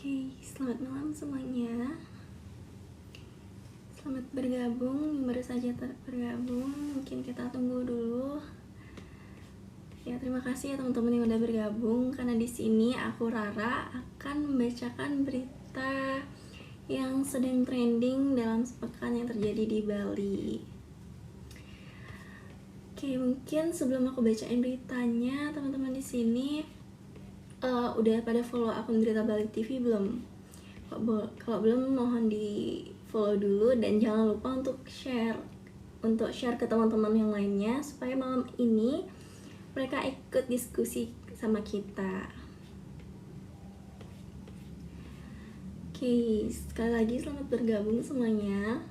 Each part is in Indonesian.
Oke, selamat malam semuanya. Selamat bergabung, yang baru saja bergabung. Mungkin kita tunggu dulu. Ya, terima kasih ya teman-teman yang udah bergabung. Karena di sini aku Rara akan membacakan berita yang sedang trending dalam sepekan yang terjadi di Bali. Oke, mungkin sebelum aku bacain beritanya, teman-teman di sini udah pada follow akun Berita Bali TV belum? Kalau belum, mohon di follow dulu dan jangan lupa untuk share ke teman-teman yang lainnya supaya malam ini mereka ikut diskusi sama kita. Oke, sekali lagi selamat bergabung semuanya.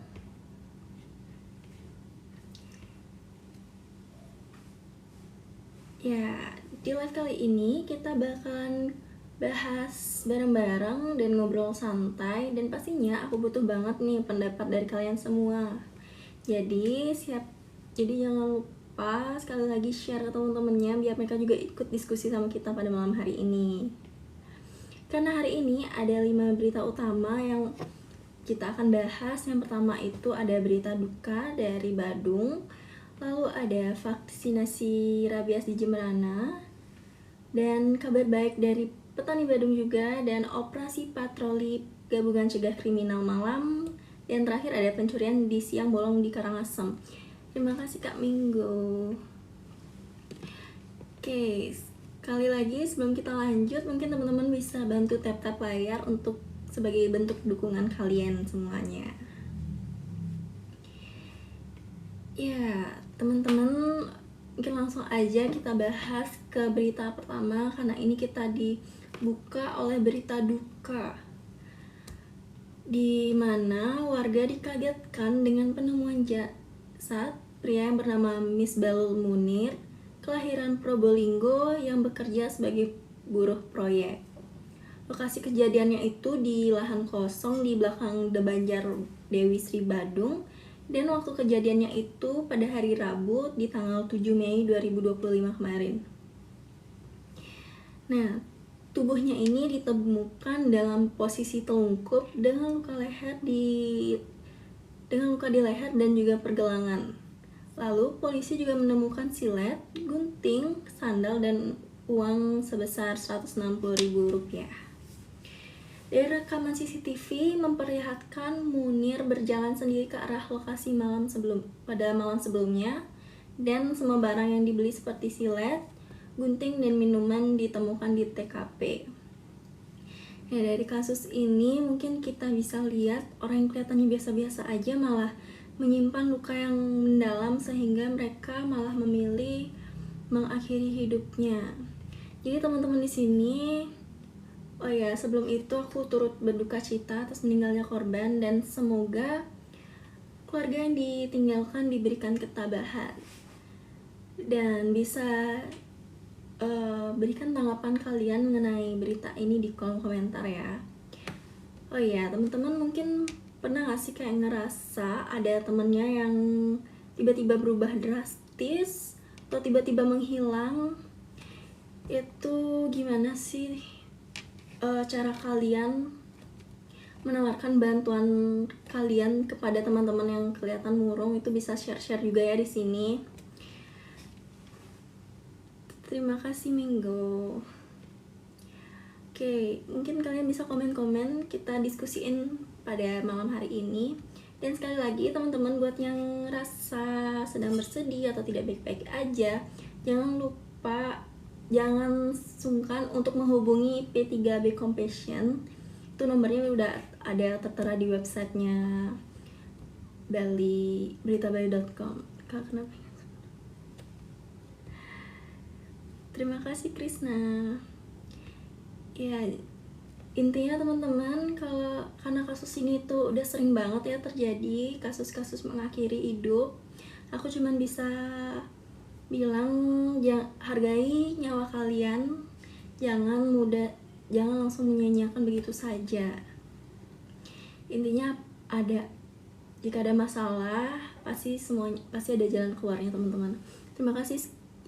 Ya, di live kali ini kita bakalan bahas bareng-bareng dan ngobrol santai, dan pastinya aku butuh banget nih pendapat dari kalian semua. Jadi jangan lupa sekali lagi share ke teman-temannya biar mereka juga ikut diskusi sama kita pada malam hari ini. Karena hari ini ada 5 berita utama yang kita akan bahas. Yang pertama itu ada berita duka dari Badung, lalu ada vaksinasi rabies di Jemberana, dan kabar baik dari petani Badung juga, dan operasi patroli gabungan cegah kriminal malam, dan terakhir ada pencurian di siang bolong di Karangasem. Terima kasih Kak Minggu. Oke, sekali lagi sebelum kita lanjut, mungkin teman-teman bisa bantu tap-tap layar untuk sebagai bentuk dukungan kalian semuanya. Ya, teman-teman, mungkin langsung aja kita bahas ke berita pertama, karena ini kita dibuka oleh berita duka, di mana warga dikagetkan dengan penemuan jasad pria yang bernama Misbalul Munir, kelahiran Probolinggo, yang bekerja sebagai buruh proyek. Lokasi kejadiannya itu di lahan kosong di belakang The Banjar Dewi Sri Badung, dan waktu kejadiannya itu pada hari Rabu di tanggal 7 Mei 2025 kemarin. Nah, tubuhnya ini ditemukan dalam posisi telungkup dengan luka di leher dan juga pergelangan. Lalu polisi juga menemukan silet, gunting, sandal, dan uang sebesar Rp160.000. Dari rekaman CCTV memperlihatkan Munir berjalan sendiri ke arah lokasi pada malam sebelumnya, dan semua barang yang dibeli seperti silet, gunting, dan minuman ditemukan di TKP. Ya, dari kasus ini mungkin kita bisa lihat orang yang kelihatannya biasa-biasa aja malah menyimpan luka yang mendalam, sehingga mereka malah memilih mengakhiri hidupnya. Jadi teman-teman di sini, oh ya, sebelum itu aku turut berduka cita atas meninggalnya korban, dan semoga keluarga yang ditinggalkan diberikan ketabahan. Dan bisa berikan tanggapan kalian mengenai berita ini di kolom komentar ya. Oh ya, teman-teman mungkin pernah gak sih kayak ngerasa ada temennya yang tiba-tiba berubah drastis atau tiba-tiba menghilang? Itu gimana sih cara kalian menawarkan bantuan kalian kepada teman-teman yang kelihatan murung? Itu bisa share-share juga ya di sini. Terima kasih Minggu. Oke, mungkin kalian bisa komen-komen, kita diskusiin pada malam hari ini. Dan sekali lagi teman-teman, buat yang rasa sedang bersedih atau tidak baik-baik aja, jangan sungkan untuk menghubungi P3B Compassion. Itu nomornya udah ada tertera di websitenya britabali.com. Kenapa? Terima kasih Krisna. Ya, intinya teman-teman, karena kasus ini tuh udah sering banget ya terjadi, kasus-kasus mengakhiri hidup, aku cuman bisa bilang hargai nyawa kalian, jangan langsung menyia-nyiakan begitu saja. Intinya jika ada masalah pasti ada jalan keluarnya teman-teman. Terima kasih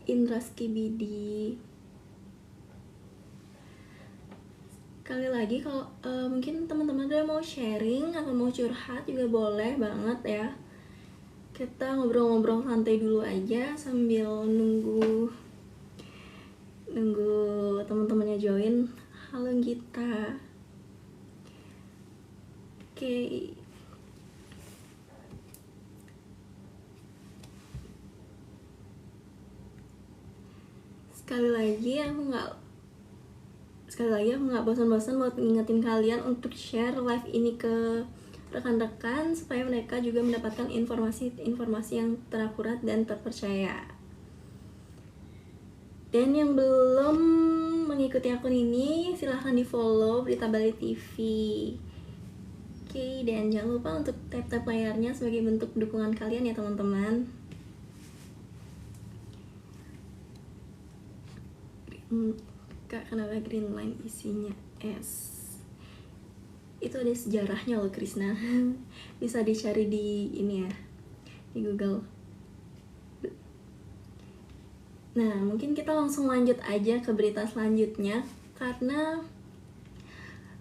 Indra Skibidi. Sekali lagi kalau mungkin teman-teman ada mau sharing atau mau curhat juga boleh banget ya. Kita ngobrol-ngobrol santai dulu aja sambil nunggu teman-temannya join. Halo Gita. Oke. Sekali lagi aku nggak bosan-bosan buat ngingetin kalian untuk share live ini ke rekan-rekan supaya mereka juga mendapatkan informasi yang terakurat dan terpercaya. Dan yang belum mengikuti akun ini silahkan di follow Berita Bali TV. Oke, dan jangan lupa untuk tap layarnya sebagai bentuk dukungan kalian ya teman-teman. Kak, kenapa green line isinya S? Itu ada sejarahnya loh Krisna. Bisa dicari di ini ya, di Google. Nah, mungkin kita langsung lanjut aja ke berita selanjutnya karena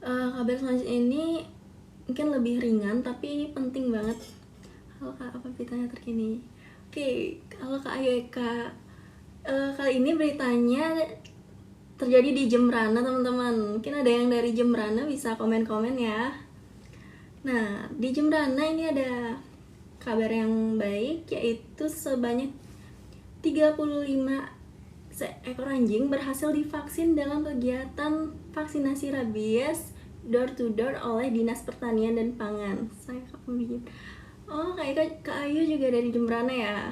kabar selanjutnya ini mungkin lebih ringan tapi ini penting banget. Halo Kak, apa beritanya terkini? Oke, halo Kak Ayu Eka. Kali ini beritanya terjadi di Jembrana teman-teman. Mungkin ada yang dari Jembrana bisa komen-komen ya. Nah, di Jembrana ini ada kabar yang baik, yaitu sebanyak 35 ekor anjing berhasil divaksin dalam kegiatan vaksinasi rabies door to door oleh Dinas Pertanian dan Pangan. Saya kamu Oh, Kak Ayu juga dari Jembrana ya.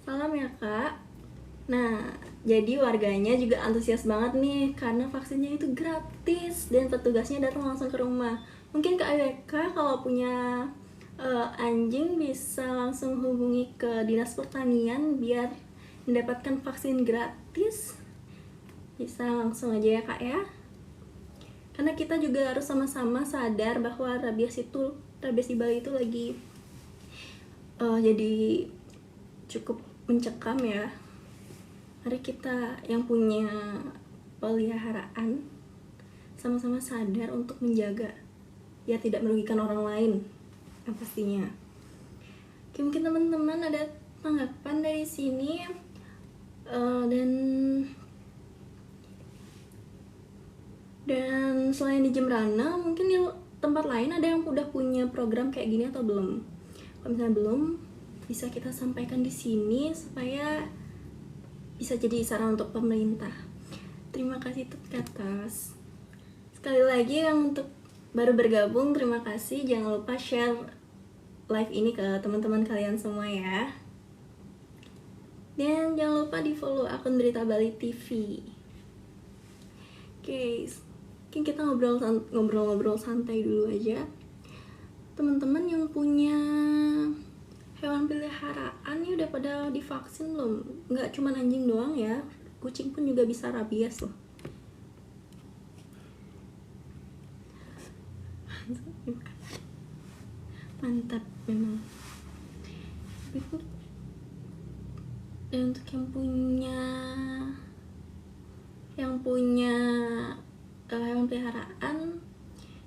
Salam ya Kak. Nah, jadi warganya juga antusias banget nih karena vaksinnya itu gratis dan petugasnya datang langsung ke rumah. Mungkin Kak Eka kalau punya anjing bisa langsung hubungi ke Dinas Pertanian biar mendapatkan vaksin gratis. Bisa langsung aja ya Kak ya. Karena kita juga harus sama-sama sadar bahwa rabies di Bali itu lagi jadi cukup mencekam ya. Mari kita yang punya peliharaan sama-sama sadar untuk menjaga ya, tidak merugikan orang lain yang pastinya. Oke, mungkin teman-teman ada tanggapan dari sini dan selain di Jembrana mungkin di tempat lain ada yang udah punya program kayak gini atau belum? Kalau misalnya belum, bisa kita sampaikan di sini supaya bisa jadi saran untuk pemerintah. Terima kasih atas. Sekali lagi yang untuk baru bergabung, terima kasih. Jangan lupa share live ini ke teman-teman kalian semua ya. Dan jangan lupa di follow akun Berita Bali TV. Oke, mungkin kita ngobrol-ngobrol santai dulu aja. Teman-teman yang punya hewan peliharaan nih udah pada divaksin belum? Nggak cuma anjing doang ya, kucing pun juga bisa rabies loh. Mantap memang. Dan untuk yang punya hewan peliharaan,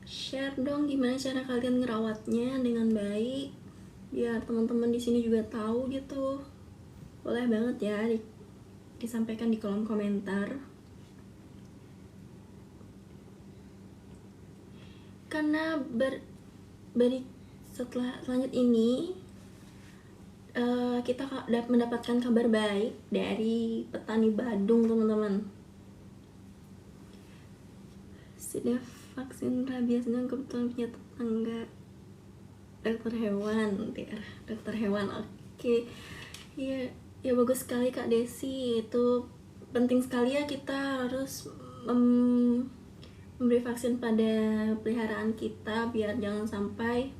share dong gimana cara kalian ngerawatnya dengan baik biar teman-teman di sini juga tahu gitu. Boleh banget ya disampaikan di kolom komentar. Karena setelah selanjut ini kita mendapatkan kabar baik dari petani Badung teman-teman. Sudah vaksin rabies dan kebetulan punya tetangga dokter hewan. Oke. Ya bagus sekali Kak Desi. Itu penting sekali ya, kita harus memberi vaksin pada peliharaan kita biar jangan sampai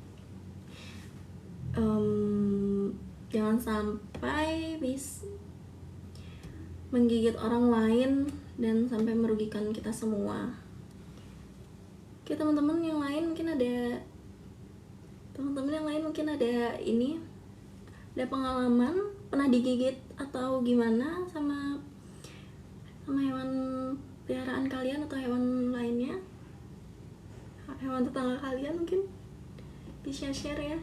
menggigit orang lain dan sampai merugikan kita semua. Oke, teman-teman yang lain mungkin ada ada pengalaman pernah digigit atau gimana sama hewan peliharaan kalian atau hewan lainnya, hewan tetangga kalian mungkin bisa share ya.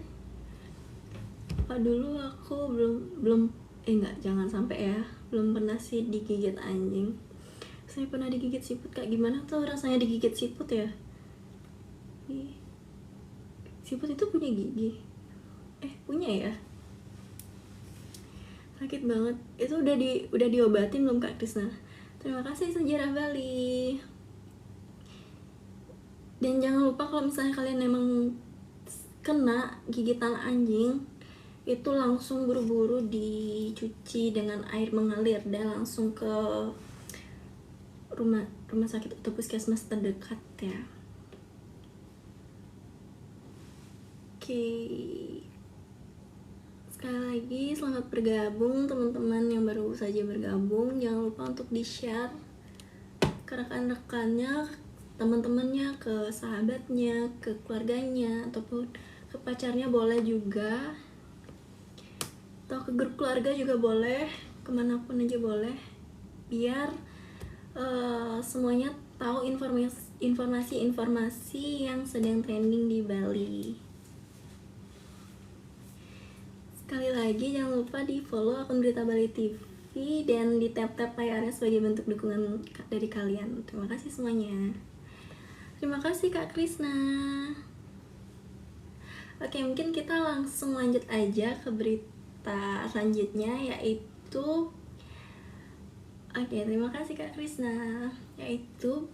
Dulu aku belum jangan sampai ya, belum pernah sih digigit anjing. Saya pernah digigit siput. Kayak gimana tuh rasanya digigit siput ya? Siput itu punya gigi? Punya ya? Sakit banget. Itu udah diobatin belum Kak Krisna? Terima kasih Sejarah Bali. Dan jangan lupa kalau misalnya kalian emang kena gigitan anjing, itu langsung buru-buru dicuci dengan air mengalir dan langsung ke rumah sakit atau puskesmas terdekat ya. Oke. Sekali lagi selamat bergabung teman-teman yang baru saja bergabung. Jangan lupa untuk di-share ke rekan-rekannya, teman-temannya, ke sahabatnya, ke keluarganya, ataupun ke pacarnya boleh juga, atau ke grup keluarga juga boleh, kemanapun aja boleh, biar semuanya tahu informasi-informasi yang sedang trending di Bali. Sekali lagi jangan lupa di follow akun Berita Bali TV dan di tap-tap layarnya sebagai bentuk dukungan dari kalian. Terima kasih semuanya. Terima kasih Kak Krisna. Oke, mungkin kita langsung lanjut aja ke berita selanjutnya, yaitu terima kasih Kak Krisna. Yaitu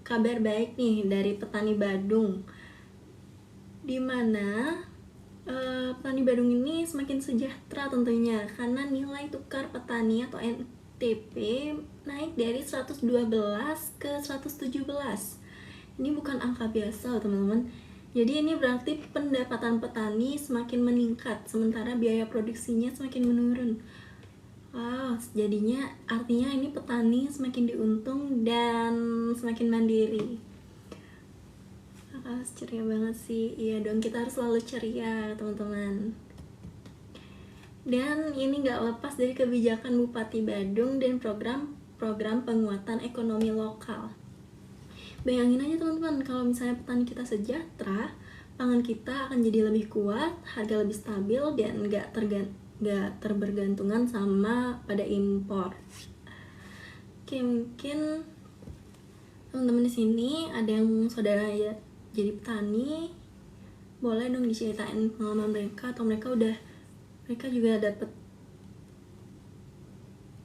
kabar baik nih dari petani Badung, dimana petani Badung ini semakin sejahtera tentunya karena nilai tukar petani atau NTP naik dari 112 ke 117. Ini bukan angka biasa teman-teman. Jadi ini berarti pendapatan petani semakin meningkat sementara biaya produksinya semakin menurun. Jadinya artinya ini petani semakin diuntung dan semakin mandiri. Ceria banget sih. Iya dong, kita harus selalu ceria teman-teman. Dan ini gak lepas dari kebijakan Bupati Badung dan program penguatan ekonomi lokal. Bayangin aja teman-teman, kalau misalnya petani kita sejahtera, pangan kita akan jadi lebih kuat, harga lebih stabil, dan gak terbergantungan sama pada impor. Oke, mungkin teman-teman di sini ada yang saudara ya jadi petani, boleh dong diceritain pengalaman mereka, atau mereka juga dapat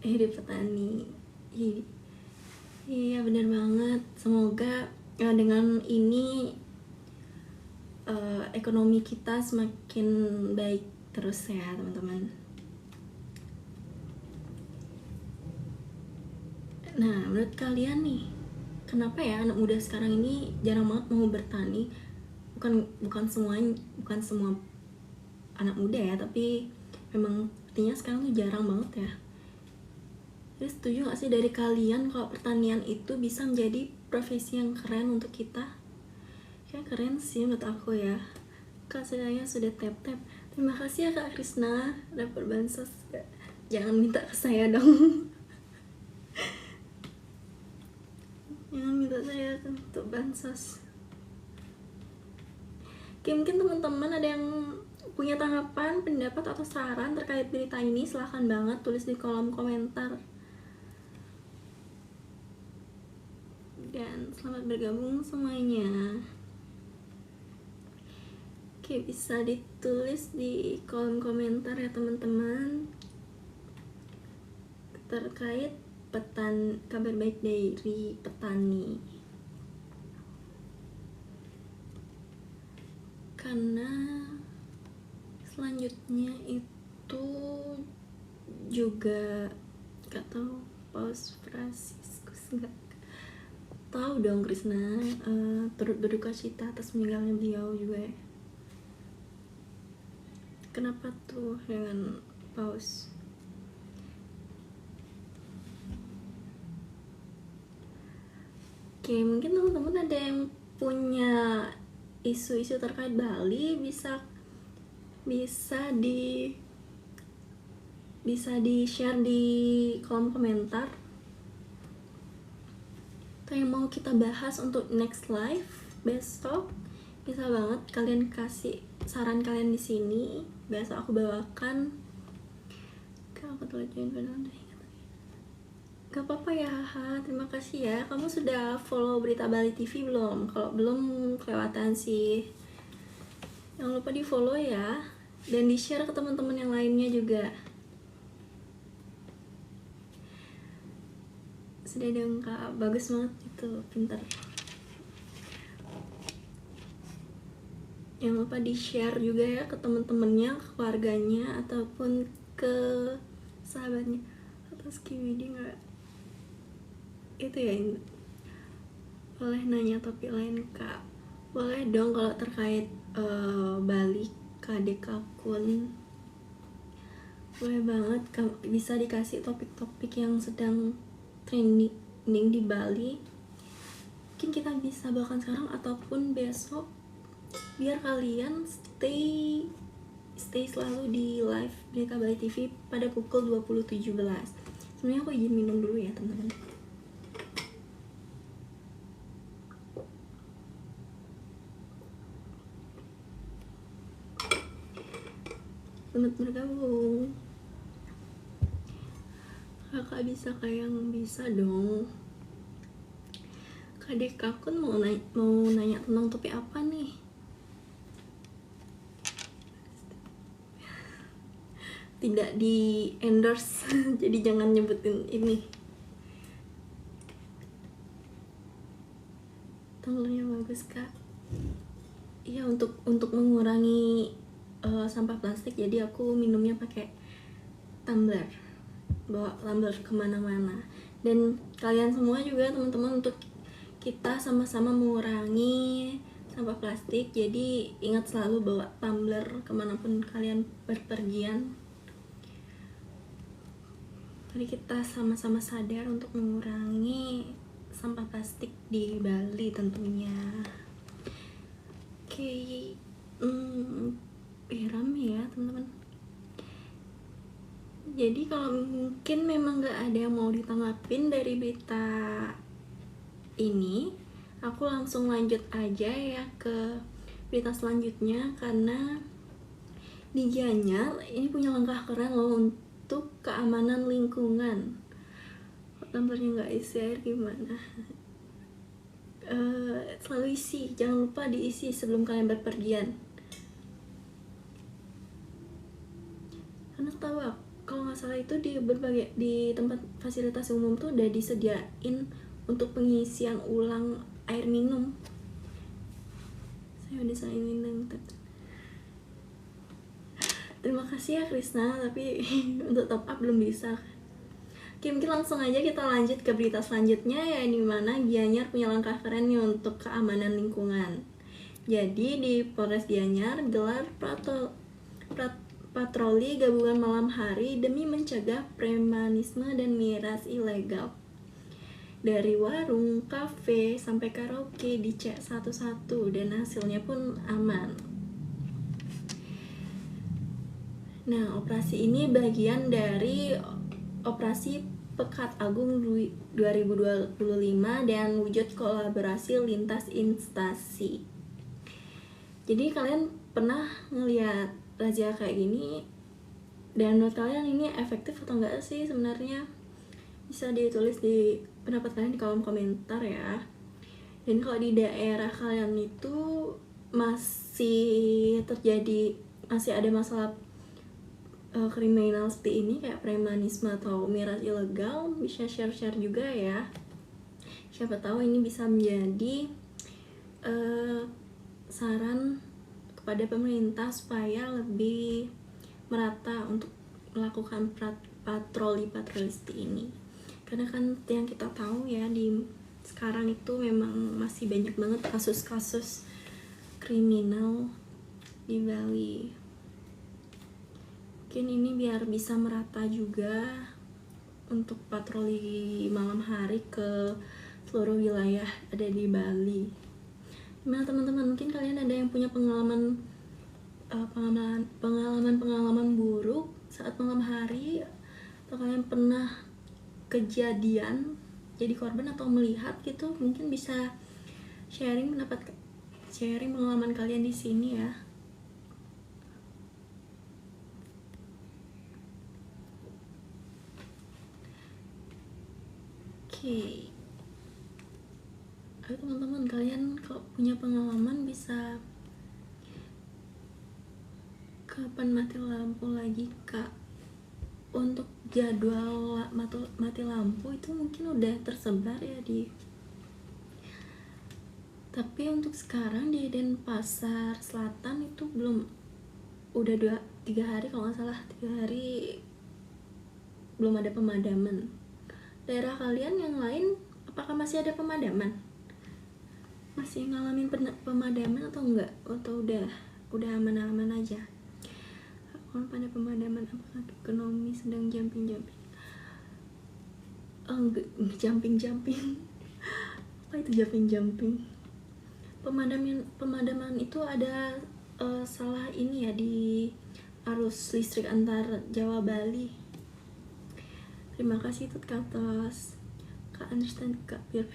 hidup petani. Iya benar banget. Semoga dengan ini ekonomi kita semakin baik terus ya teman-teman. Nah, menurut kalian nih, kenapa ya anak muda sekarang ini jarang banget mau bertani? Bukan semua anak muda ya, tapi memang artinya sekarang tuh jarang banget ya. Jadi setuju gak sih dari kalian kalau pertanian itu bisa menjadi profesi yang keren untuk kita? Ya keren sih menurut aku ya. Kak saya sudah tap-tap. Terima kasih ya Kak Krisna, dapat bansos. Jangan minta ke saya dong. Jangan minta saya untuk bansos. Oke, mungkin teman-teman ada yang punya tanggapan, pendapat, atau saran terkait berita ini, silahkan banget tulis di kolom komentar. Dan selamat bergabung semuanya. Oke, bisa ditulis di kolom komentar ya teman-teman terkait kabar baik dari petani. Karena selanjutnya itu juga gak tahu Paus Franciscus, gak tahu dong Krisna turut berduka cita atas meninggalnya beliau juga ya. Kenapa tuh dengan Paus? Oke, mungkin teman-teman ada yang punya isu-isu terkait Bali, bisa di share di kolom komentar. atau yang mau kita bahas untuk next live besok, bisa banget kalian kasih saran kalian di sini. Besok aku bawakan. Aku telah join benar. Gak apa-apa ya, haha. Terima kasih ya. Kamu sudah follow Berita Bali TV belum? Kalau belum, kelewatan sih. Jangan lupa di follow ya, dan di share ke teman-teman yang lainnya juga. Sudah dong kak, bagus banget itu, pintar. Jangan lupa di share juga ya ke teman-temannya, ke keluarganya, ataupun ke sahabatnya. Atas Kiwidi nggak itu ya, boleh nanya topik lain kak? Boleh dong kalau terkait Bali Kadek Akun, boleh banget. Bisa dikasih topik-topik yang sedang trending di Bali, mungkin kita bisa bahkan sekarang ataupun besok, biar kalian stay selalu di live Berita Bali TV pada pukul 20.17. Sebenarnya aku izin minum dulu ya teman-teman. Selamat bergabung. Kakak bisa kayak yang bisa dong. Kadek Akun mau nanya tentang topik apa nih? Tidak di endorse jadi jangan nyebutin ini. Tumblernya bagus kak. Iya, untuk mengurangi sampah plastik, jadi aku minumnya pakai tumbler, bawa tumbler kemana-mana. Dan kalian semua juga teman-teman, untuk kita sama-sama mengurangi sampah plastik, jadi ingat selalu bawa tumbler kemanapun kalian berpergian. Mari kita sama-sama sadar untuk mengurangi sampah plastik di Bali tentunya. Oke, rame ya teman-teman. Jadi kalau mungkin memang gak ada yang mau ditanggapin dari berita ini, aku langsung lanjut aja ya ke berita selanjutnya. Karena di Gianyar ini punya langkah keren loh untuk keamanan lingkungan. Tumblernya gak isi air gimana? Selalu isi, jangan lupa diisi sebelum kalian berpergian. Karena tahu kalau nggak salah itu di tempat fasilitas umum tuh udah disediain untuk pengisian ulang air minum. Saya udah saling minum. Terima kasih ya Krisna, tapi untuk top up belum bisa. Oke, mungkin langsung aja kita lanjut ke berita selanjutnya, ya, di mana Gianyar punya langkah keren nih untuk keamanan lingkungan. Jadi di Polres Gianyar gelar patroli gabungan malam hari demi mencegah premanisme dan miras ilegal. Dari warung, kafe, sampai karaoke dicek satu-satu dan hasilnya pun aman. Nah, operasi ini bagian dari operasi Pekat Agung 2025 dan wujud kolaborasi lintas instansi. Jadi kalian pernah ngeliat razia kayak gini, dan menurut kalian ini efektif atau enggak sih sebenarnya? Bisa ditulis di pendapat kalian di kolom komentar ya. Dan kalau di daerah kalian itu masih ada masalah kriminal seperti ini, kayak premanisme atau miras ilegal, bisa share juga ya. Siapa tahu ini bisa menjadi saran kepada pemerintah supaya lebih merata untuk melakukan patroli seperti ini. Karena kan yang kita tahu ya, di sekarang itu memang masih banyak banget kasus-kasus kriminal di Bali. Mungkin ini biar bisa merata juga untuk patroli malam hari ke seluruh wilayah ada di Bali. Nah teman-teman, mungkin kalian ada yang punya pengalaman buruk saat malam hari, atau kalian pernah kejadian jadi korban atau melihat gitu, mungkin bisa sharing pengalaman kalian di sini ya. Oke. Ayo teman-teman, kalian kalau punya pengalaman bisa kapan mati lampu lagi kak? Untuk jadwal mati lampu itu mungkin udah tersebar ya tapi untuk sekarang di Denpasar Selatan itu belum, udah 3 hari kalau nggak salah, 3 hari belum ada pemadaman. Daerah kalian yang lain apakah masih ada pemadaman? Masih ngalamin pemadaman atau enggak? Atau udah aman-aman aja? Kalau pada pemadaman, apakah ekonomi sedang jumping-jumping? Enggak, jumping-jumping. Apa itu jumping-jumping? Pemadaman itu ada salah ini ya di arus listrik antar Jawa Bali. Terima kasih Tut Katos. Kak understand Kak biar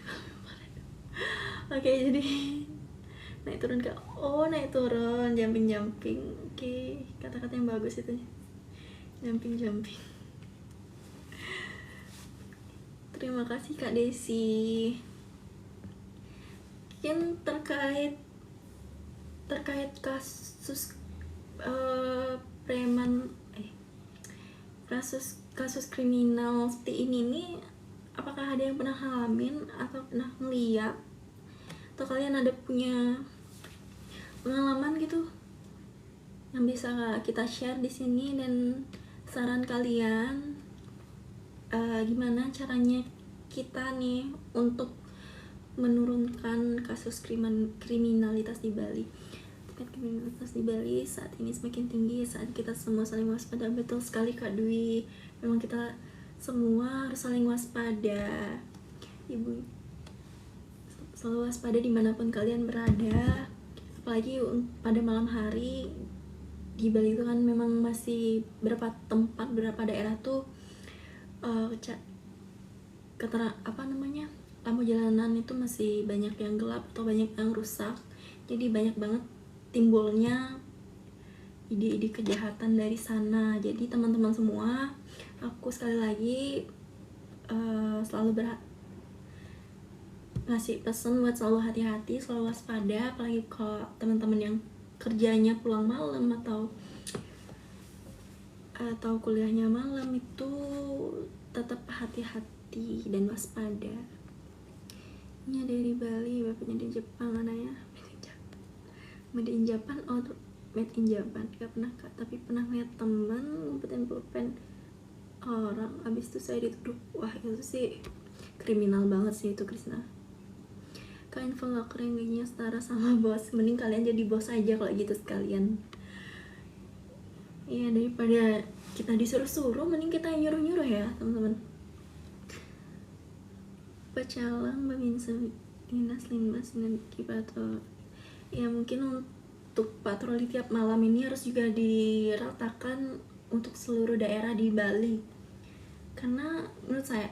Oke, jadi naik turun Kak. Oh, naik turun, jumping. Oke, kata-kata yang bagus itu. Jumping. Terima kasih Kak Desi. Mungkin terkait kasus preman kasus kriminal seperti ini nih, apakah ada yang pernah ngalamin atau pernah ngeliat, atau kalian ada punya pengalaman gitu yang bisa kita share di sini, dan saran kalian gimana caranya kita nih untuk menurunkan kasus kriminalitas di Bali. Kriminalitas di Bali saat ini semakin tinggi saat kita semua saling waspada. Betul sekali Kak Dwi, memang kita semua harus saling waspada. Ibu selalu waspada dimanapun kalian berada, apalagi pada malam hari. Di Bali itu kan memang masih beberapa daerah tuh lampu jalanan itu masih banyak yang gelap atau banyak yang rusak, jadi banyak banget timbulnya ide-ide kejahatan dari sana. Jadi teman-teman semua, aku sekali lagi selalu ngasih pesan buat selalu hati-hati, selalu waspada, apalagi kalau teman-teman yang kerjanya pulang malam atau kuliahnya malam, itu tetap hati-hati dan waspada. Ini dari Bali, bapaknya di Jepang, anaknya made in Japan. Oh, made in Japan. Gak pernah Kak, tapi pernah lihat teman ngumpetin pulpen orang, abis itu saya dituduh. Wah, itu sih kriminal banget sih itu, Krisna. Kak, info gak keren, gajinya setara sama bos. Mending kalian jadi bos aja kalau gitu sekalian. Iya, daripada kita disuruh-suruh, mending kita nyuruh-nyuruh ya teman-teman. Pecalang Babinsa Dinas Limbas dan Kipator. Ya mungkin untuk patroli tiap malam ini harus juga diratakan untuk seluruh daerah di Bali, karena menurut saya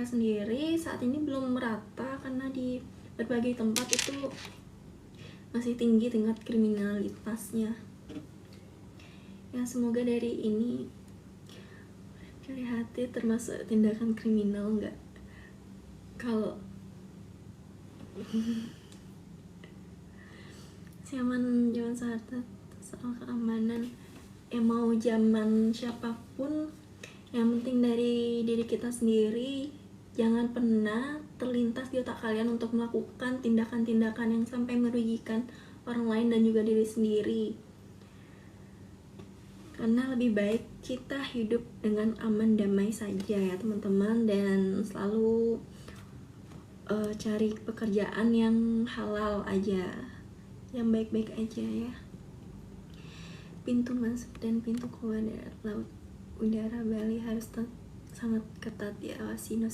sendiri saat ini belum merata, karena di berbagai tempat itu masih tinggi tingkat kriminalitasnya. Ya semoga dari ini cari hati termasuk tindakan kriminal enggak. Kalau zaman saat soal keamanan, mau zaman siapapun, yang penting dari diri kita sendiri. Jangan pernah terlintas di otak kalian untuk melakukan tindakan-tindakan yang sampai merugikan orang lain dan juga diri sendiri, karena lebih baik kita hidup dengan aman damai saja ya teman-teman, dan selalu cari pekerjaan yang halal aja, yang baik-baik aja ya. Pintu masuk dan pintu keluar dari laut udara Bali harus sangat ketat diawasi.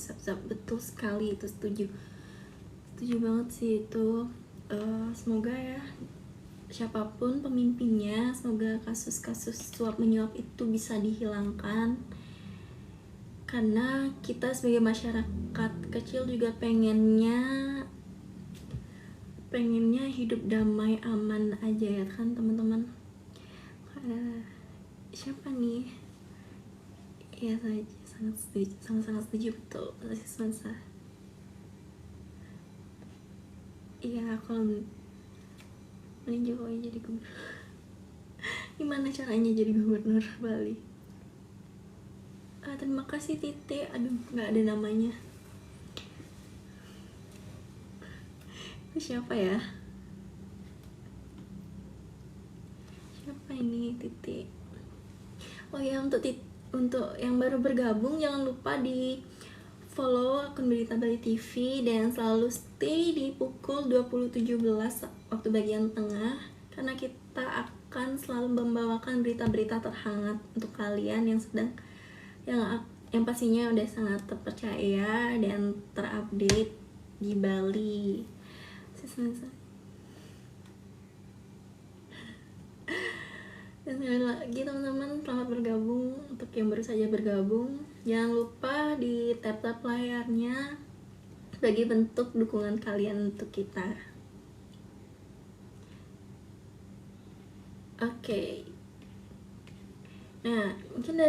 Betul sekali, itu setuju banget sih itu. Semoga ya siapapun pemimpinnya, semoga kasus-kasus suap menyuap itu bisa dihilangkan, karena kita sebagai masyarakat kecil juga pengennya hidup damai aman aja ya kan teman-teman. Siapa nih ya, saya sangat setuju betul Mansa. Iya, kalau mending Jokowi jadi gubernur. Gimana caranya jadi gubernur Bali? Terima kasih Tite. Aduh, nggak ada namanya. Itu siapa ya? Siapa ini Tite? Oh ya, untuk yang baru bergabung jangan lupa di follow akun Berita Bali TV dan selalu stay di pukul 20.17 waktu bagian tengah, karena kita akan selalu membawakan berita-berita terhangat untuk kalian yang pastinya udah sangat terpercaya dan terupdate di Bali. Dan sekali lagi teman-teman, selamat bergabung. Untuk yang baru saja bergabung, jangan lupa di tap-tap layarnya sebagai bentuk dukungan kalian untuk kita. Oke. Nah, mungkin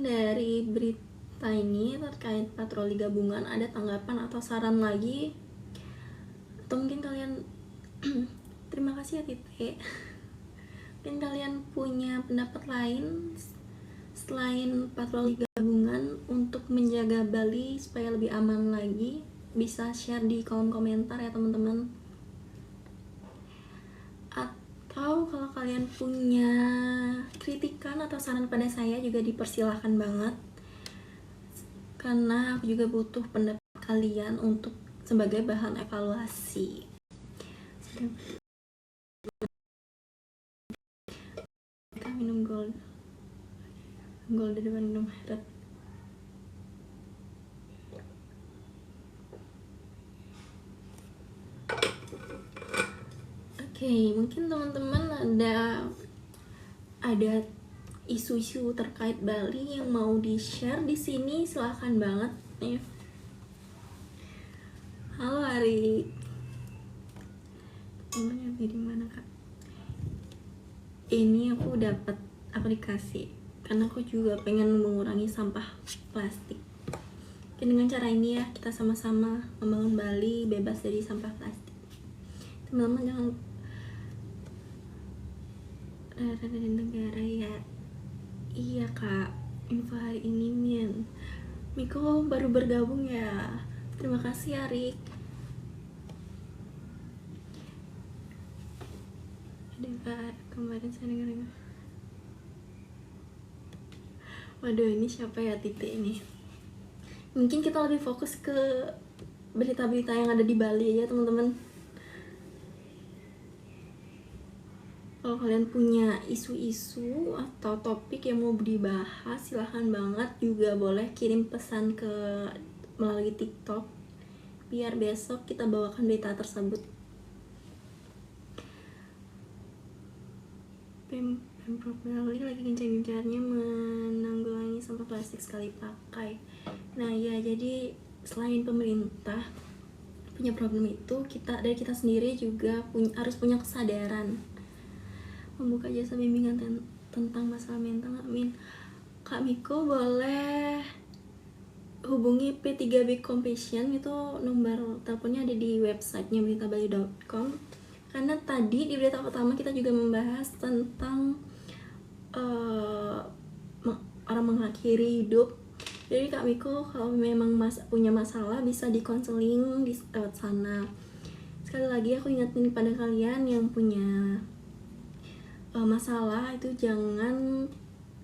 dari berita ini terkait patroli gabungan ada tanggapan atau saran lagi? Atau mungkin kalian terima kasih ya Tite. Mungkin kalian punya pendapat lain selain patroli gabungan untuk menjaga Bali supaya lebih aman lagi, bisa share di kolom komentar ya teman-teman. Atau kalau kalian punya kritikan atau saran pada saya juga dipersilahkan banget, karena aku juga butuh pendapat kalian untuk sebagai bahan evaluasi. Kita minum gold di depan minum Maret. Oke, mungkin teman-teman ada isu-isu terkait Bali yang mau di-share di sini, silahkan banget nih. Halo Ari, nomornya di mana kak? Ini aku dapat aplikasi karena aku juga pengen mengurangi sampah plastik. Mungkin dengan cara ini ya kita sama-sama membangun Bali bebas dari sampah plastik. Teman-teman jangan dari negara ya. Iya kak, info hari ini Miko baru bergabung ya. Terima kasih Arik. Ada kemarin saya dengar. Waduh, ini siapa ya Tite ini? Mungkin kita lebih fokus ke berita-berita yang ada di Bali aja teman-teman. Kalau kalian punya isu-isu atau topik yang mau dibahas, silahkan banget. Juga boleh kirim pesan melalui TikTok, biar besok kita bawakan berita tersebut. Pemprov Bali lagi gencar-gencarnya menanggulangi sampah plastik sekali pakai. Nah ya, jadi selain pemerintah punya problem itu, kita sendiri juga harus punya kesadaran membuka jasa bimbingan tentang masalah mental. Amin. Kak Miko boleh hubungi P3B Compassion, itu nomor teleponnya ada di websitenya beritabali.com. Karena tadi di berita pertama kita juga membahas tentang orang mengakhiri hidup. Jadi Kak Miko kalau memang punya masalah bisa dikonseling di sana. Sekali lagi aku ingetin pada kalian yang punya masalah itu jangan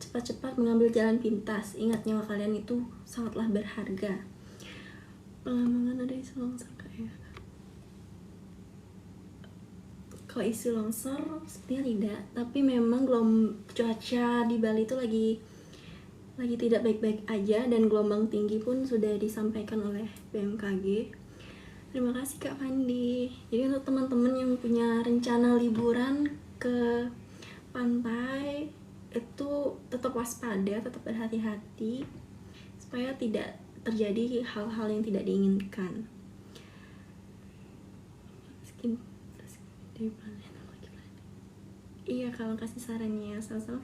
cepat-cepat mengambil jalan pintas. Ingat, nyawa kalian itu sangatlah berharga. Pelambangan ada isu longsor kayak. Kalau isu longsor sepertinya tidak, tapi memang cuaca di Bali itu lagi tidak baik-baik aja, dan gelombang tinggi pun sudah disampaikan oleh BMKG. Terima kasih Kak Fandi. Jadi untuk teman-teman yang punya rencana liburan ke pantai itu tetap waspada, tetap berhati-hati supaya tidak terjadi hal-hal yang tidak diinginkan. Iya, kalau kasih sarannya sama-sama.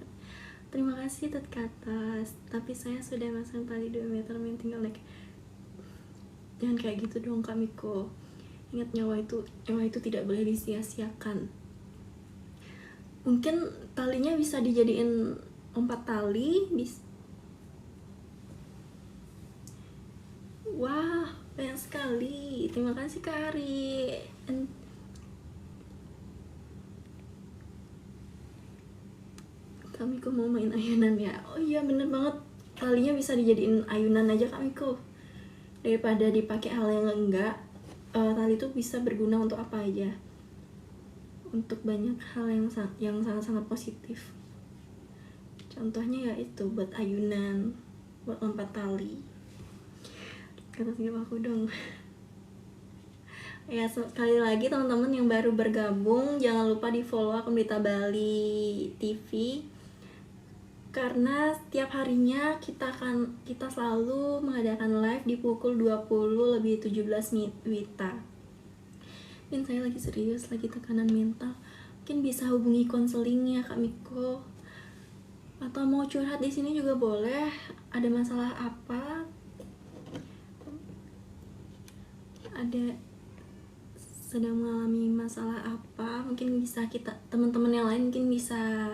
Terima kasih Tet Kata, tapi saya sudah masang tali 2 meter, tinggal naik. Jangan kayak gitu dong Kak Miko. Ingat, nyawa itu tidak boleh disia-siakan. Mungkin talinya bisa dijadiin 4 tali, wah, banyak sekali. Terima kasih Kak Ari. Kak Miko mau main ayunan ya? Oh iya, bener banget. Talinya bisa dijadiin ayunan aja Kak Miko. Daripada dipakai hal yang enggak, tali itu bisa berguna untuk apa aja, untuk banyak hal yang sangat-sangat positif. Contohnya ya itu, buat ayunan, buat lompat tali. Kata sikap aku dong. Ya, sekali lagi teman-teman yang baru bergabung, jangan lupa di follow akun Berita Bali TV, karena setiap harinya kita selalu mengadakan live di pukul 20:17 WITA. Dan saya lagi serius, lagi tekanan mental. Mungkin bisa hubungi konselingnya Kak Miko, atau mau curhat di sini juga boleh. Ada masalah apa? Ada sedang mengalami masalah apa? Mungkin bisa teman-teman yang lain mungkin bisa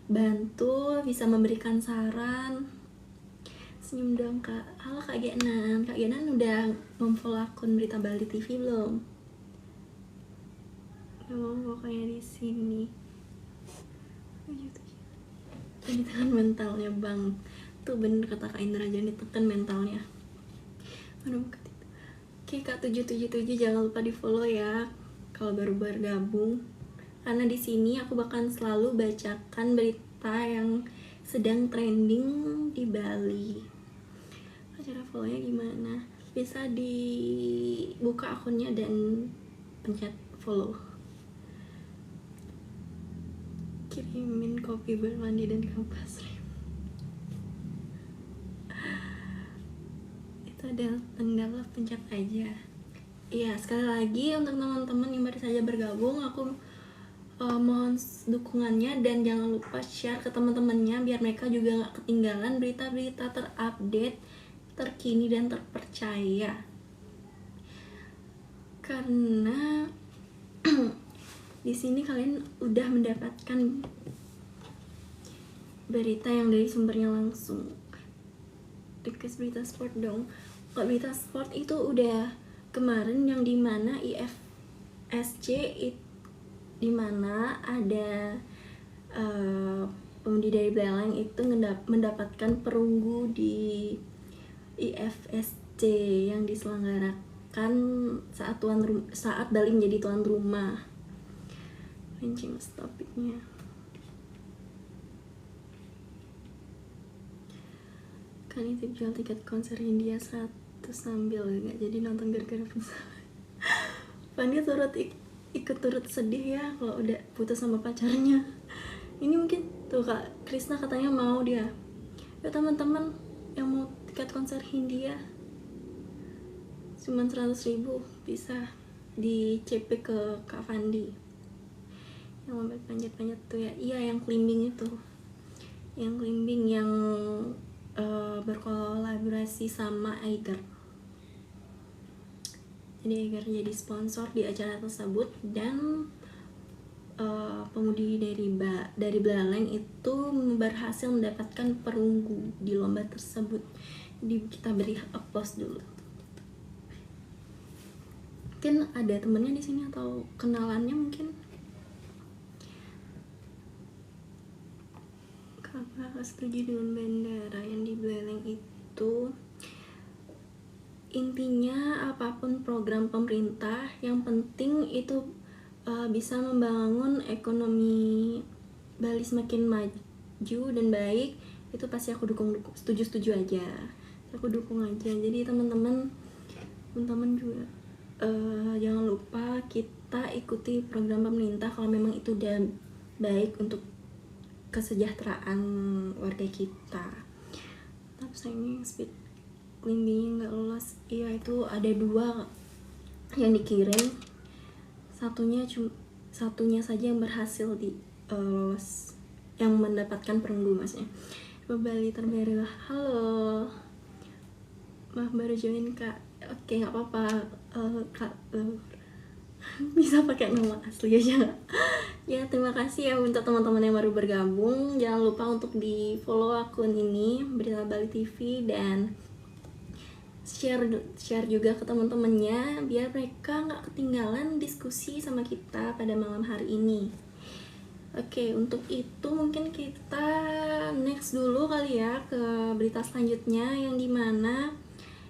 bantu, bisa memberikan saran. Senyum dong Kak. Halo Kak Genan. Kak Genan udah memfollow akun Berita Bali TV belum? Gak mau pokoknya di sini. Ini tekan mentalnya bang. Tuh bener kata Kak Indra, jangan ditekan mentalnya. Oke Kak 777, jangan lupa di follow ya kalau baru bergabung. Karena di sini aku bahkan selalu bacakan berita yang sedang trending di Bali. Cara follow-nya gimana? Bisa dibuka akunnya dan pencet follow. Kirimin kopi bermandi dan kampas rem. Itu ada tanda, pencet aja. Iya, sekali lagi untuk teman-teman yang baru saja bergabung, aku mohon dukungannya dan jangan lupa share ke teman-temannya biar mereka juga nggak ketinggalan berita-berita terupdate, terkini dan terpercaya. Karena di sini kalian udah mendapatkan berita yang dari sumbernya langsung. Request berita sport dong. Kalau berita sport itu udah kemarin yang dimana IFSC itu, dimana ada pemudi dari Blaleng itu mendapatkan perunggu di IFSC yang diselenggarakan saat Bali menjadi tuan rumah. Kencing topiknya. Kan itu jual tiket konser India 100 sambil gak jadi nonton gara-gara pesawat. Fandi ikut turut sedih ya kalau udah putus sama pacarnya. Ini mungkin tuh Kak Krisna katanya mau dia. Ya teman-teman yang mau tiket konser Hindia cuma 100.000 bisa di CP ke Kak Fandi. Yang lompat panjat-panjat tuh ya. Iya, yang climbing itu. Yang climbing yang berkolaborasi sama Eiger. Jadi Eiger jadi sponsor di acara tersebut, dan pemudi dari Blaleng itu berhasil mendapatkan perunggu di lomba tersebut. Jadi kita beri applause dulu. Mungkin ada temennya di sini atau kenalannya mungkin. Kakak setuju dengan bandara yang di Blaleng itu. Intinya apapun program pemerintah, yang penting itu bisa membangun ekonomi Bali semakin maju dan baik, itu pasti aku dukung, setuju aja, aku dukung aja. Jadi teman-teman juga jangan lupa kita ikuti program pemerintah kalau memang itu udah baik untuk kesejahteraan warga kita. Tapi sayangnya speed climbingnya nggak lolos. Iya, itu ada 2 yang dikirim, satunya saja yang berhasil lolos, yang mendapatkan perunggu maksudnya. Bali terbaru. Halo, maaf baru join kak. Oke, nggak apa-apa. Kak bisa pakai nama asli aja. Ya, terima kasih ya untuk teman-teman yang baru bergabung. Jangan lupa untuk di follow akun ini, Berita Bali TV, dan share juga ke teman-temannya biar mereka nggak ketinggalan diskusi sama kita pada malam hari ini. Oke, untuk itu mungkin kita next dulu kali ya ke berita selanjutnya, yang dimana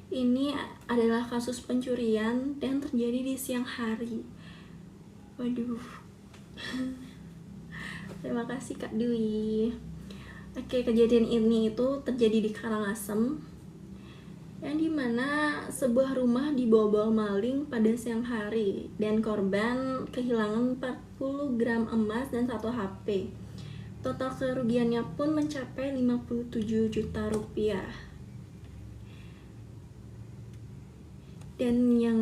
ini adalah kasus pencurian yang terjadi di siang hari. Waduh. Terima kasih Kak Dwi. Oke, kejadian ini itu terjadi di Karangasem, yang dimana sebuah rumah dibobol maling pada siang hari dan korban kehilangan 40 gram emas dan 1 HP. Total kerugiannya pun mencapai 57 juta rupiah. Dan yang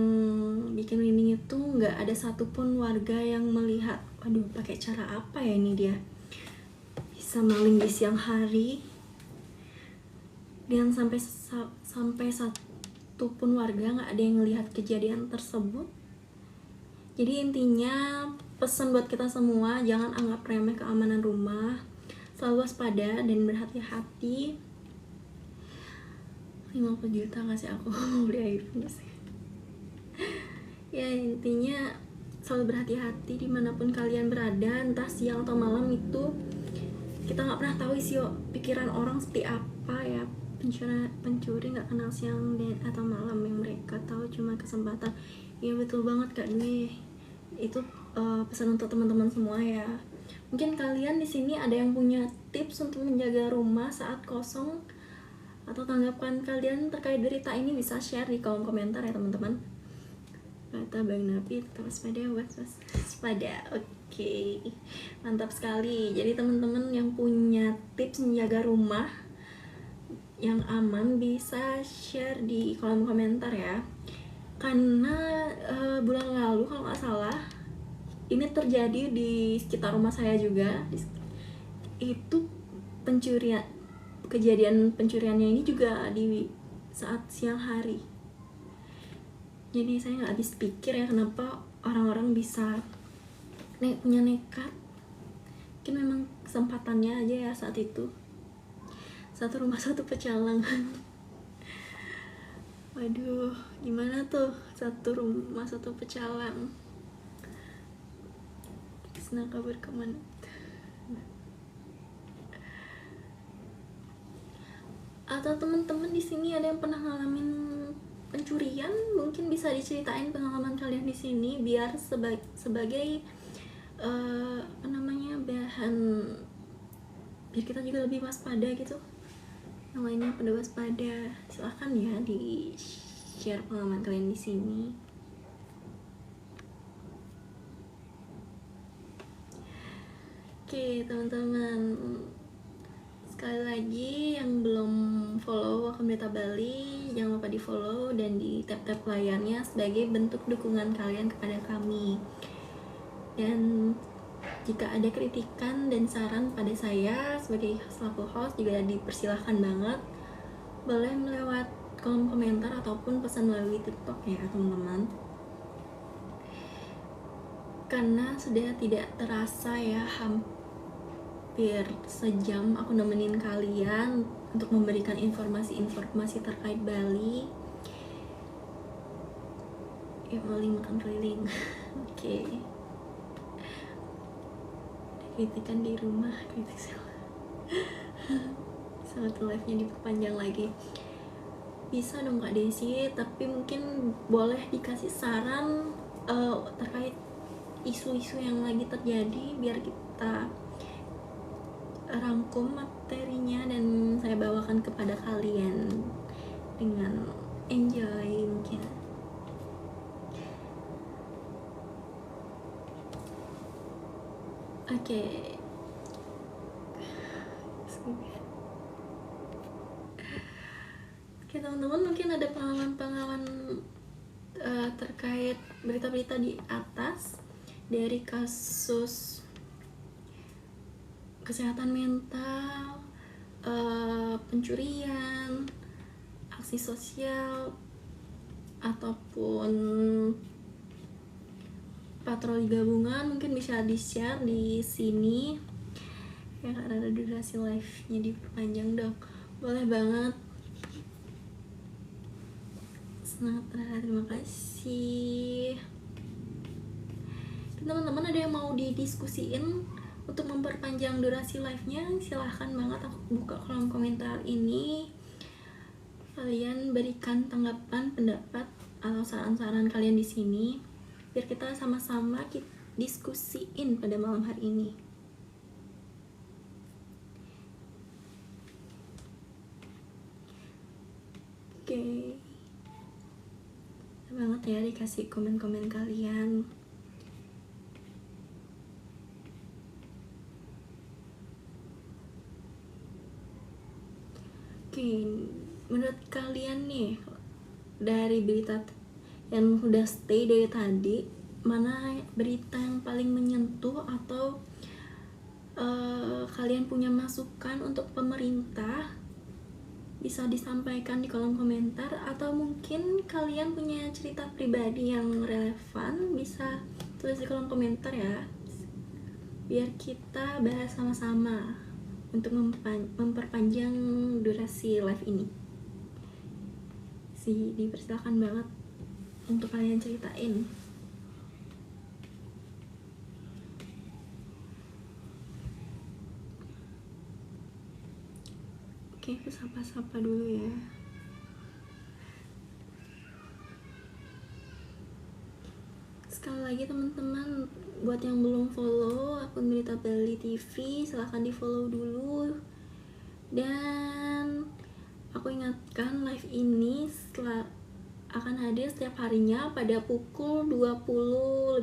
bikin merinding itu nggak ada satupun warga yang melihat. Waduh, pakai cara apa ya ini dia bisa maling di siang hari, dan sampai satu pun warga nggak ada yang melihat kejadian tersebut. Jadi intinya pesan buat kita semua, jangan anggap remeh keamanan rumah, selalu waspada dan berhati-hati. 50 juta ngasih aku mau beli iPhone sih. Ya, intinya selalu berhati-hati dimanapun kalian berada, entah siang atau malam. Itu kita nggak pernah tahu isi pikiran orang seperti apa ya. Pencuri nggak kenal siang dan atau malam, yang mereka tahu cuma kesempatan. Ya betul banget Kak Dwi. Itu pesan untuk teman-teman semua ya. Mungkin kalian di sini ada yang punya tips untuk menjaga rumah saat kosong, atau tanggapan kalian terkait berita ini bisa share di kolom komentar ya teman-teman. Kata Bang Napi, tetap waspada. Oke, mantap sekali. Jadi teman-teman yang punya tips menjaga rumah yang aman bisa share di kolom komentar ya. Karena bulan lalu kalau nggak salah ini terjadi di sekitar rumah saya juga. Itu kejadian pencuriannya ini juga di saat siang hari. Jadi saya nggak habis pikir ya kenapa orang-orang bisa punya nekat. Mungkin memang kesempatannya aja ya saat itu. Satu rumah satu pecalang. Waduh, gimana tuh satu rumah satu pecalang? Senang kabur kemana? Atau teman-teman di sini ada yang pernah ngalamin pencurian? Mungkin bisa diceritain pengalaman kalian di sini biar sebagai bahan biar kita juga lebih waspada gitu. Yang lainnya pada waspada, silahkan ya di share pengalaman kalian di sini. Oke teman-teman, sekali lagi yang belum follow akun Berita Bali, jangan lupa di follow dan di tap-tap layarnya sebagai bentuk dukungan kalian kepada kami. Dan jika ada kritikan dan saran pada saya sebagai selaku host juga dipersilahkan banget. Boleh melewat kolom komentar ataupun pesan melalui TikTok ya teman-teman. Karena sudah tidak terasa ya, hampir sejam aku nemenin kalian untuk memberikan informasi-informasi terkait Bali. Ya paling makan keliling. Oke. Kritikan di rumah, kritik satu live-nya diperpanjang lagi. Bisa dong Kak Desi, tapi mungkin boleh dikasih saran terkait isu-isu yang lagi terjadi biar kita rangkum materinya dan saya bawakan kepada kalian dengan enjoy mungkin. Oke. Oke teman-teman, mungkin ada pengalaman-pengalaman terkait berita-berita di atas dari kasus kesehatan mental, pencurian, aksi sosial, ataupun patroli gabungan. Mungkin bisa di-share di sini ya, karena ada durasi live-nya diperpanjang dong. Boleh banget. Sangat terima kasih. Teman-teman ada yang mau didiskusiin untuk memperpanjang durasi live-nya, silahkan banget, aku buka kolom komentar ini. Kalian berikan tanggapan, pendapat, atau saran-saran kalian di sini biar kita sama-sama diskusiin pada malam hari ini. Oke. Banget ya dikasih komen-komen kalian. Oke, menurut kalian nih, dari berita yang udah stay dari tadi, mana berita yang paling menyentuh, atau kalian punya masukan untuk pemerintah, bisa disampaikan di kolom komentar, atau mungkin kalian punya cerita pribadi yang relevan, bisa tulis di kolom komentar ya, biar kita bahas sama-sama untuk memperpanjang durasi live ini. Dipersilakan banget untuk kalian ceritain. Oke, aku sapa-sapa dulu ya. Sekali lagi teman-teman, buat yang belum follow akun Berita Bali TV, silahkan di follow dulu. Dan aku ingatkan, live ini akan hadir setiap harinya pada pukul 20.17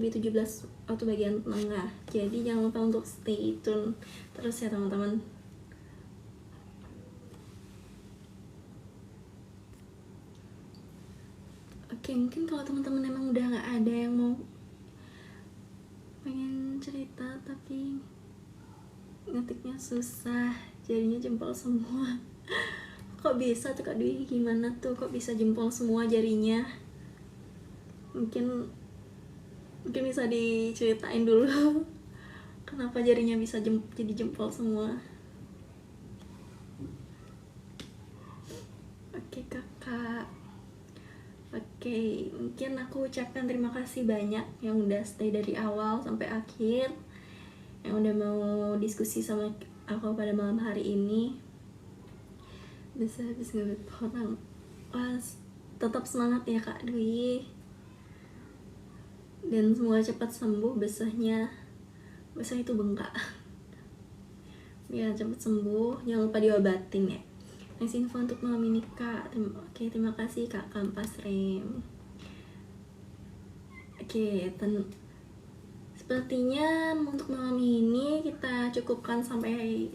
waktu bagian tengah. Jadi jangan lupa untuk stay tune terus ya teman-teman. Oke, mungkin kalau teman-teman emang udah nggak ada yang mau pengen cerita tapi ngetiknya susah, jadinya jempol semua. Kok bisa tuh Kak Dwi, gimana tuh kok bisa jempol semua jarinya? Mungkin bisa diceritain dulu kenapa jarinya bisa jadi jempol semua. Oke kakak. Oke, mungkin aku ucapkan terima kasih banyak yang udah stay dari awal sampai akhir, yang udah mau diskusi sama aku pada malam hari ini. Bisa habis ngebet orang. Wah, tetap semangat ya Kak Dwi, dan semoga cepat sembuh besah itu bengkak. Ya cepat sembuh, jangan lupa diobatin ya. Nice info untuk malam ini Kak. Oke, terima kasih Kak Kampas Rem. Oke, sepertinya untuk malam ini kita cukupkan sampai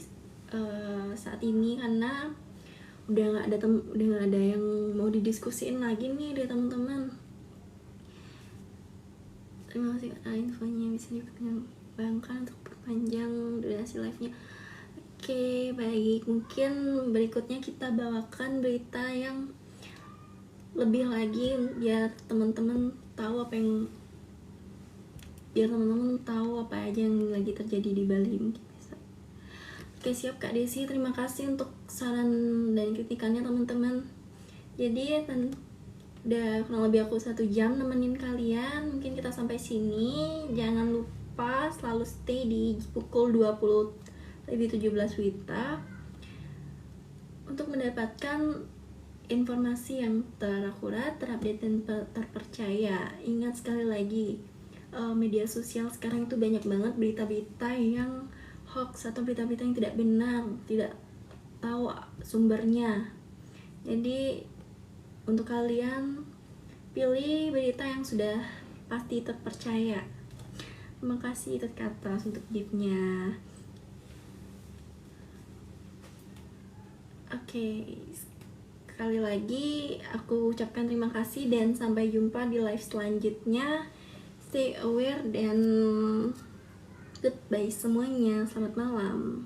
saat ini, karena udah nggak ada yang mau didiskusiin lagi nih dari teman-teman. Terima kasih infonya, bisa dipertimbangkan untuk perpanjang durasi live-nya. Oke, baik. Mungkin berikutnya kita bawakan berita yang lebih lagi biar teman-teman tahu apa aja yang lagi terjadi di Bali. Oke, siap Kak Desi. Terima kasih untuk saran dan kritikannya teman-teman. Jadi udah kurang lebih aku 1 jam nemenin kalian. Mungkin kita sampai sini. Jangan lupa selalu stay di pukul 20.17 WITA untuk mendapatkan informasi yang terakurat, terupdate, dan terpercaya. Ingat sekali lagi, media sosial sekarang itu banyak banget berita-berita yang hoax atau berita-berita yang tidak benar, tidak tahu sumbernya. Jadi untuk kalian pilih berita yang sudah pasti terpercaya. Terima kasih Ted atas untuk giftnya. Oke, sekali lagi aku ucapkan terima kasih dan sampai jumpa di live selanjutnya. Stay aware dan goodbye semuanya. Selamat malam.